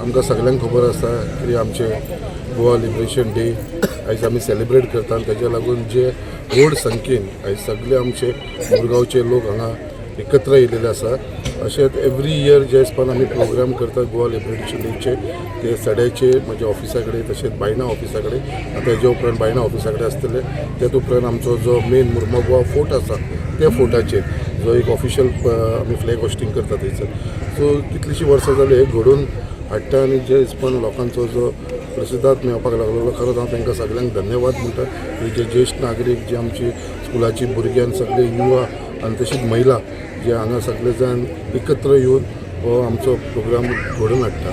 आमकां सगळ्यांक खबर आसा की आमचे गोवा लिबरेशन डे आयज आमी सेलिब्रेट करता आनी तेज्या लागून जे व्हड संख्येन आयज सगळे आमचे मुरगांवचे लोक हांगा एकत्र येयलेले आसा। अशेंच एवरी इयर जे हिसपान आमी प्रोग्राम करता गोवा लिबरेशन डेचे ते सड्याचे म्हज्या ऑफिसा कडेन तशेंच बायना ऑफिसा कडेन आतां हेजे उपरांत बायना ऑफिसा कडेन आसतले तेच उपरांत आमचो जो मेन मुर्मुगांव फोर्ट आसा त्या फोर्टाचेर जो एक ऑफिशियल आमी फ्लॅग होस्टिंग करता थंयसर। सो कितलींशीं वर्सां जाली हे घडोवन हाडटा आनी जे हिसपान लोकांचो जो प्रतिसाद मेळपाक लागलो खरोच हांव तांकां सगळ्यांक धन्यवाद म्हणटा। जे ज्येश्ठ नागरीक जे आमची स्कुलाची भुरगीं आनी सगळे युवा आनी तशीच महिला जे हांगा सगळे जाण एकत्र येवन हो आमचो प्रोग्राम घडोवन हाडटा।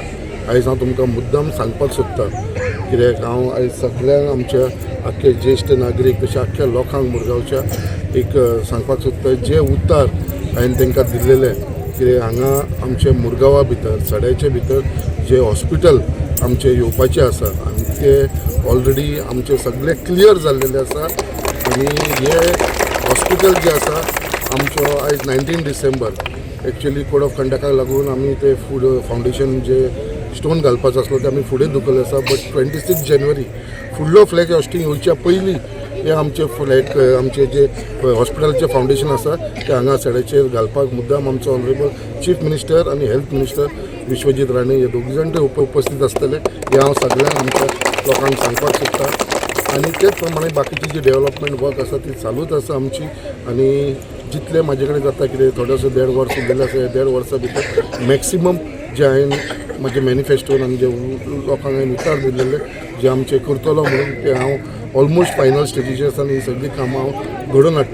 आयज हांव तुमकां मुद्दाम सांगपाक सोदता कित्याक हांव आयज सगळ्यांक आमच्या आख्खे ज्येश्ठ नागरीक तशें आख्ख्या लोकांक मुरगांवच्या एक सांगपाक सोदता जे उतार हांवें तांकां दिल्लेले कित्याक हांगा आमचे मुरगांवा भितर सड्याचे भितर जे हॉस्पिटल आमचे येवपाचे आसा आनी ते ऑलरेडी आमचे सगळे क्लियर जाल्लेले आसा आनी हे हॉस्पिटल जे आसा आमचो आयज 19 डिसेंबर एक्चुअली कोड ऑफ कंडक्टाक लागून आमी ते फूड फावंडेशन जे स्टोन घालपाचो आसलो ते आमी फुडें धुकले आसा। बट 26 जानेवारी फुडलो फ्लॅग होस्टिंग येवच्या पयलीं हे आमचे फ्लॅग आमचे जे हॉस्पिटलाचे फावंडेशन आसा ते हांगा सड्याचेर घालपाक मुद्दाम आमचो ऑनरेबल चीफ मिनिस्टर आनी हेल्थ मिनिस्टर विश्वजीत राणे हे दोग जाण ते उपस्थित आसतले हे हांव सगळ्यांक आमच्या लोकांक सांगपाक सोदता। आनी तेच प्रमाणे बाकीची जी डेव्हलपमेंट वर्क आसा ती चालूच आसा आमची आनी जितले म्हाजे कडेन जाता कितें थोडेसो 1.5 वर्स उरलेले आसा 1.5 वर्सां भितर मॅक्सिमम जे हांवें म्हाजे मॅनिफेस्टोन आनी जे लोकांक हांवें उतार दिल्लेले जे आमचे करतलो म्हणून ते हांव ऑलमोस्ट फायनल स्टेजीचेर आसा आनी ही सगळीं कामां हांव घडोवन हाडटा।